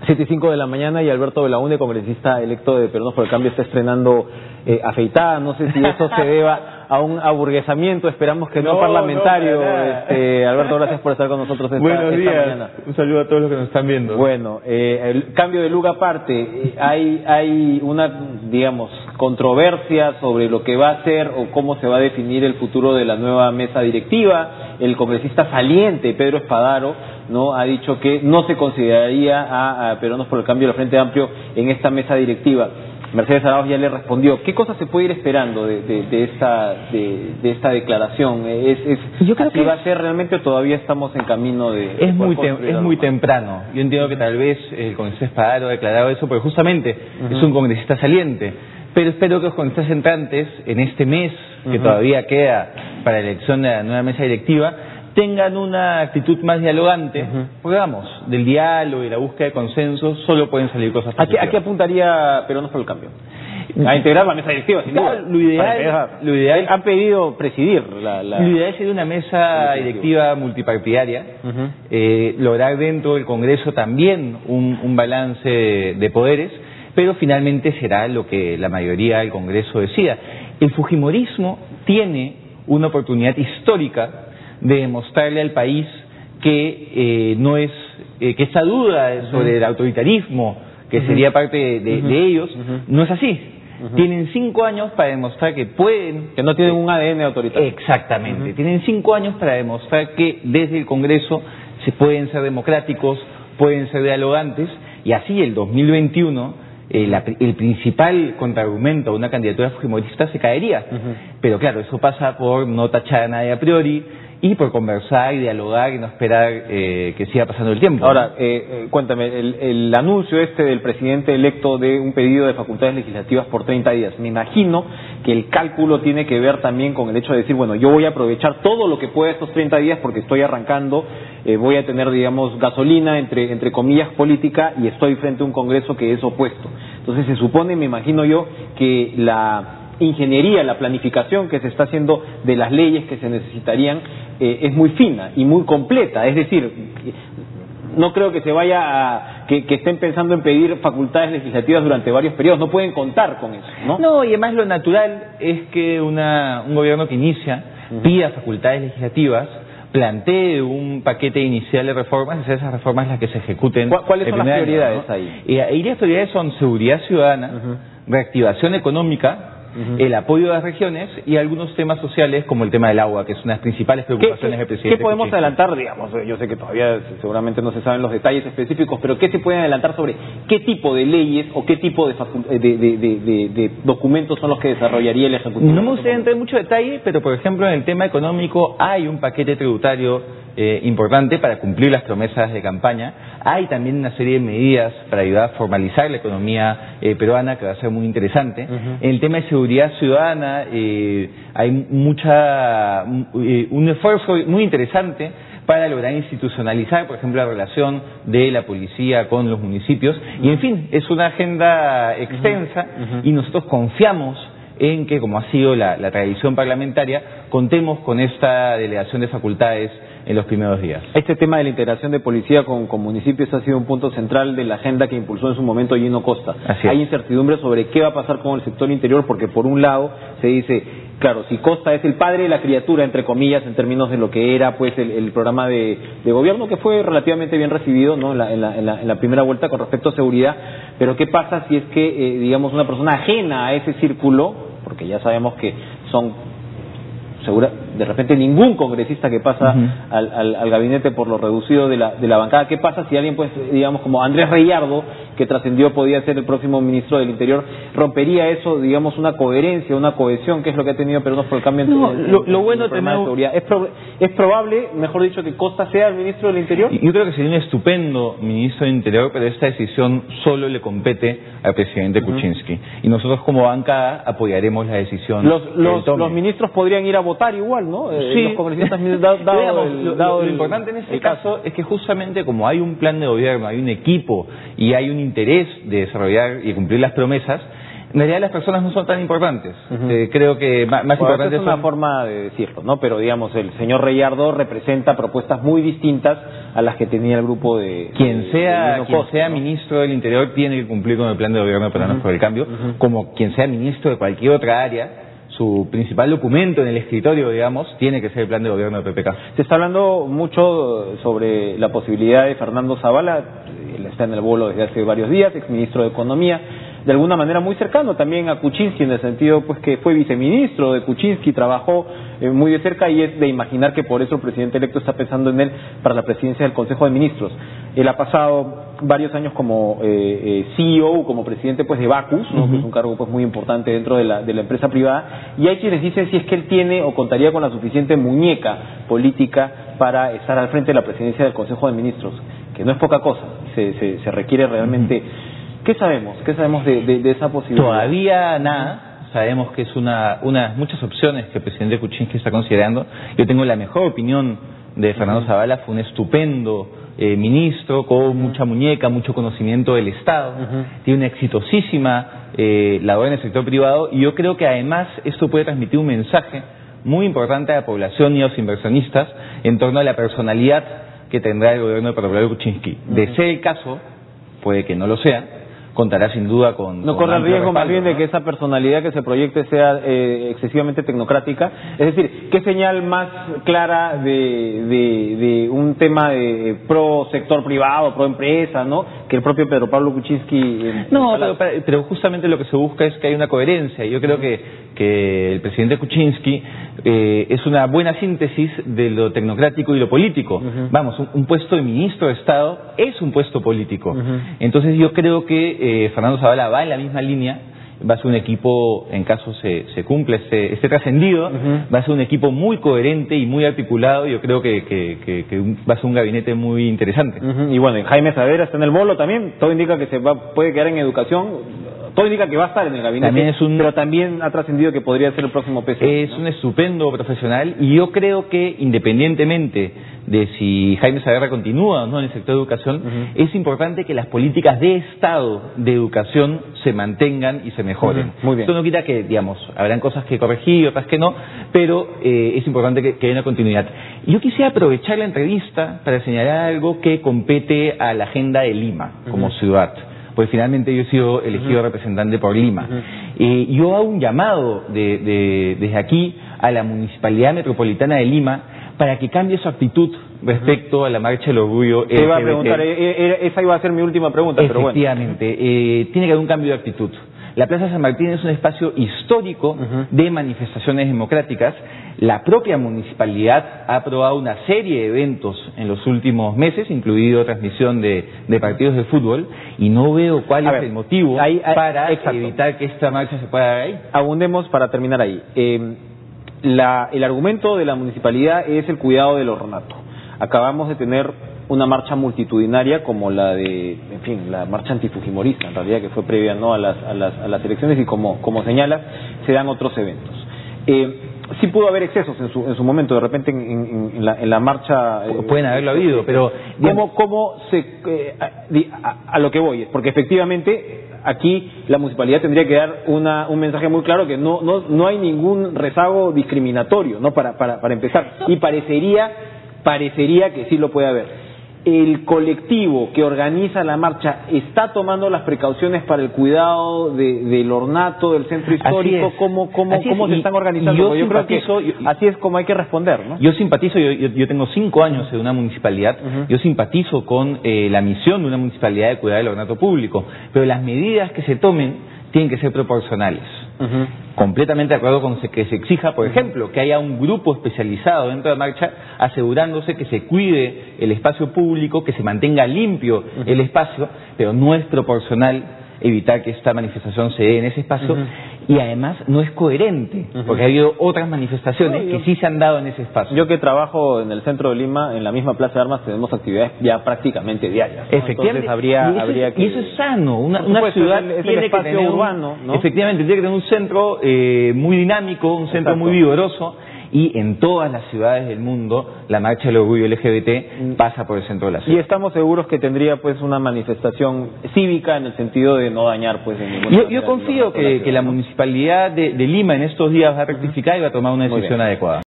7:05 de la mañana y Alberto Belaúnde, congresista electo de Peruanos por el Cambio, está estrenando afeitada. No sé si eso se deba a un aburguesamiento, esperamos que no parlamentario. Alberto, gracias por estar con nosotros esta mañana. Un saludo a todos los que nos están viendo. Bueno, el cambio de look aparte, hay una, digamos, controversia sobre lo que va a ser o cómo se va a definir el futuro de la nueva mesa directiva. El congresista saliente, Pedro Espadaro, ¿no?, ha dicho que no se consideraría a Peruanos por el Cambio del Frente Amplio en esta mesa directiva. Mercedes Arauz ya le respondió. ¿Qué cosas se puede ir esperando de esta declaración? Yo creo que va a ser realmente, o todavía estamos en camino de... Es muy temprano. Yo entiendo que tal vez el congresista Espadaro ha declarado eso porque justamente es un congresista saliente. Pero espero que los congresistas entrantes, en este mes que todavía queda para la elección de la nueva mesa directiva, tengan una actitud más dialogante, porque vamos, del diálogo y la búsqueda de consenso solo pueden salir cosas positivas. ¿A qué apuntaría Peruanos por el Cambio? A integrar la mesa directiva, sin duda. Lo ideal han pedido presidir Lo ideal sería una mesa directiva multipartidaria, lograr dentro del Congreso también un balance de poderes, pero finalmente será lo que la mayoría del Congreso decida. El fujimorismo tiene una oportunidad histórica de demostrarle al país que no es que esa duda sobre el autoritarismo que sería parte de ellos no es así. Tienen 5 años para demostrar que pueden, que no tienen un ADN autoritario. Exactamente. Tienen 5 años para demostrar que desde el Congreso se pueden ser democráticos, pueden ser dialogantes, y así el 2021 el principal contraargumento a una candidatura fujimorista se caería. Pero claro, eso pasa por no tachar a nadie a priori y por conversar y dialogar y no esperar que siga pasando el tiempo. Ahora, cuéntame, el anuncio del presidente electo de un pedido de facultades legislativas por 30 días, me imagino que el cálculo tiene que ver también con el hecho de decir, bueno, yo voy a aprovechar todo lo que pueda estos 30 días porque estoy arrancando, voy a tener, digamos, gasolina, entre comillas, política, y estoy frente a un Congreso que es opuesto. Entonces se supone, me imagino yo, que la ingeniería, la planificación que se está haciendo de las leyes que se necesitarían es muy fina y muy completa. Es decir, no creo que se vaya a que estén pensando en pedir facultades legislativas durante varios periodos. No pueden contar con eso, ¿no? No, y además lo natural es que un gobierno que inicia pida facultades legislativas, plantee un paquete inicial de reformas, y esas reformas las que se ejecuten. ¿Cuáles son las prioridades ahí? Ahí las prioridades son seguridad ciudadana, reactivación económica, el apoyo de las regiones y algunos temas sociales como el tema del agua, que es una de las principales preocupaciones del presidente. ¿Qué podemos adelantar, digamos? Yo sé que todavía seguramente no se saben los detalles específicos, pero ¿qué se puede adelantar sobre qué tipo de leyes o qué tipo de documentos son los que desarrollaría el Ejecutivo? No me gustaría entrar en mucho detalle, pero por ejemplo en el tema económico hay un paquete tributario importante para cumplir las promesas de campaña. Hay también una serie de medidas para ayudar a formalizar la economía peruana que va a ser muy interesante. En el tema de seguridad ciudadana hay un esfuerzo muy interesante para lograr institucionalizar, por ejemplo, la relación de la policía con los municipios. Y en fin, es una agenda extensa y nosotros confiamos en que, como ha sido la tradición parlamentaria, contemos con esta delegación de facultades en los primeros días. Este tema de la integración de policía con municipios ha sido un punto central de la agenda que impulsó en su momento Gino Costa. Hay incertidumbre sobre qué va a pasar con el sector interior, porque por un lado se dice, claro, si Costa es el padre de la criatura, entre comillas, en términos de lo que era pues el programa de gobierno, que fue relativamente bien recibido, ¿no?, en la primera vuelta con respecto a seguridad, pero ¿qué pasa si es que, digamos, una persona ajena a ese círculo, porque ya sabemos que son de repente ningún congresista que pasa al gabinete por lo reducido de la bancada? ¿Qué pasa si alguien, pues, digamos, como Andrés Reyardo, que trascendió podía ser el próximo ministro del Interior, rompería eso, digamos, una coherencia, una cohesión, que es lo que ha tenido Peruanos por el Cambio? Lo bueno de seguridad. ¿Es probable, mejor dicho, que Costa sea el ministro del Interior? Yo creo que sería un estupendo ministro del Interior, pero esta decisión solo le compete al presidente Kuczynski. Y nosotros como bancada apoyaremos la decisión. Los ministros podrían ir a votar igual, ¿no? Sí. Los congresistas, lo importante en este caso es que justamente como hay un plan de gobierno, hay un equipo y hay un interés de desarrollar y cumplir las promesas, En realidad las personas no son tan importantes. Creo que más importantes es una forma de decirlo, ¿no? Pero digamos, el señor Reyardo representa propuestas muy distintas a las que tenía el grupo de... Quien sea ministro del Interior tiene que cumplir con el plan de gobierno de Peruanos por el Cambio, como quien sea ministro de cualquier otra área. Su principal documento en el escritorio, digamos, tiene que ser el plan de gobierno de PPK. Se está hablando mucho sobre la posibilidad de Fernando Zavala, él está en el bolo desde hace varios días, exministro de Economía, de alguna manera muy cercano también a Kuczynski, en el sentido pues que fue viceministro de Kuczynski, trabajó muy de cerca, y es de imaginar que por eso el presidente electo está pensando en él para la presidencia del Consejo de Ministros. Él ha pasado varios años como CEO, como presidente pues de Bacus, ¿no? Que es un cargo pues muy importante dentro de la empresa privada, y hay quienes dicen si es que él tiene o contaría con la suficiente muñeca política para estar al frente de la presidencia del Consejo de Ministros, que no es poca cosa, se requiere realmente... ¿Qué sabemos? ¿Qué sabemos de esa posibilidad? Todavía nada. Sabemos que es muchas opciones que el presidente Kuczynski está considerando. Yo tengo la mejor opinión de Fernando Zavala. Fue un estupendo ministro con mucha muñeca, mucho conocimiento del Estado. Tiene una exitosísima labor en el sector privado, y yo creo que además esto puede transmitir un mensaje muy importante a la población y a los inversionistas en torno a la personalidad que tendrá el gobierno de Pedro Pablo Kuczynski. De ser el caso, puede que no lo sea, contará sin duda con... No corre el riesgo más bien de que esa personalidad que se proyecte sea excesivamente tecnocrática. Es decir, ¿qué señal más clara de un tema de pro sector privado, pro empresa, ¿no?, que el propio Pedro Pablo Kuczynski... No, pero justamente lo que se busca es que haya una coherencia. Yo creo que el presidente Kuczynski es una buena síntesis de lo tecnocrático y lo político. Vamos, un puesto de ministro de Estado es un puesto político. Entonces yo creo que Fernando Zavala va en la misma línea. Va a ser un equipo, en caso se cumpla esté trascendido, va a ser un equipo muy coherente y muy articulado. Yo creo que va a ser un gabinete muy interesante. Y bueno, Jaime Saavedra está en el bolo también. Todo indica que puede quedar en educación. Todo indica que va a estar en el gabinete, pero también ha trascendido que podría ser el próximo PC. Es un estupendo profesional, y yo creo que independientemente de si Jaime Saavedra continúa o no en el sector de educación, es importante que las políticas de Estado de educación se mantengan y se mejoren. Muy bien. Esto no quita que, digamos, habrán cosas que corregir, otras que no, pero es importante que haya una continuidad. Yo quisiera aprovechar la entrevista para señalar algo que compete a la agenda de Lima como ciudad, pues finalmente yo he sido elegido representante por Lima. Yo hago un llamado desde aquí a la Municipalidad Metropolitana de Lima para que cambie su actitud respecto a la marcha del orgullo LGBT. Te iba a preguntar, esa iba a ser mi última pregunta, pero bueno. Efectivamente, tiene que haber un cambio de actitud. La Plaza San Martín es un espacio histórico de manifestaciones democráticas. La propia municipalidad ha aprobado una serie de eventos en los últimos meses, incluido transmisión de partidos de fútbol, y no veo cuál es el motivo para evitar que esta marcha se pueda dar ahí. Abundemos para terminar ahí. El argumento de la municipalidad es el cuidado del ornato. Acabamos de tener una marcha multitudinaria como la de, en fin, la marcha antifujimorista, en realidad, que fue previa, ¿no?, a las elecciones, y como señalas, se dan otros eventos. Sí pudo haber excesos en su momento, de repente en la marcha... Pueden haberlo habido, pero... a lo que voy es, porque efectivamente aquí la municipalidad tendría que dar un mensaje muy claro, que no hay ningún rezago discriminatorio, ¿no?, para empezar, y parecería que sí lo puede haber. ¿El colectivo que organiza la marcha está tomando las precauciones para el cuidado del ornato, del centro histórico? ¿Cómo se están organizando? Yo creo que así es como hay que responder, ¿no? Yo simpatizo, yo tengo 5 años en una municipalidad, yo simpatizo con la misión de una municipalidad de cuidar el ornato público, pero las medidas que se tomen tienen que ser proporcionales. Completamente de acuerdo con que se exija, por ejemplo, que haya un grupo especializado dentro de la marcha asegurándose que se cuide el espacio público, que se mantenga limpio el espacio, pero no es proporcional evitar que esta manifestación se dé en ese espacio, y además no es coherente, porque ha habido otras manifestaciones que sí se han dado en ese espacio. Yo que trabajo en el centro de Lima, en la misma Plaza de Armas, tenemos actividades ya prácticamente diarias, ¿no? Efectivamente. Entonces y eso es sano. Una ciudad tiene que tener urbano, ¿no? Efectivamente, tiene que tener un centro muy dinámico, un centro muy vigoroso, y en todas las ciudades del mundo la marcha del orgullo LGBT pasa por el centro de la ciudad. Y estamos seguros que tendría pues una manifestación cívica en el sentido de no dañar pues en ninguna Yo confío que la Municipalidad de Lima en estos días va a rectificar y va a tomar una decisión adecuada.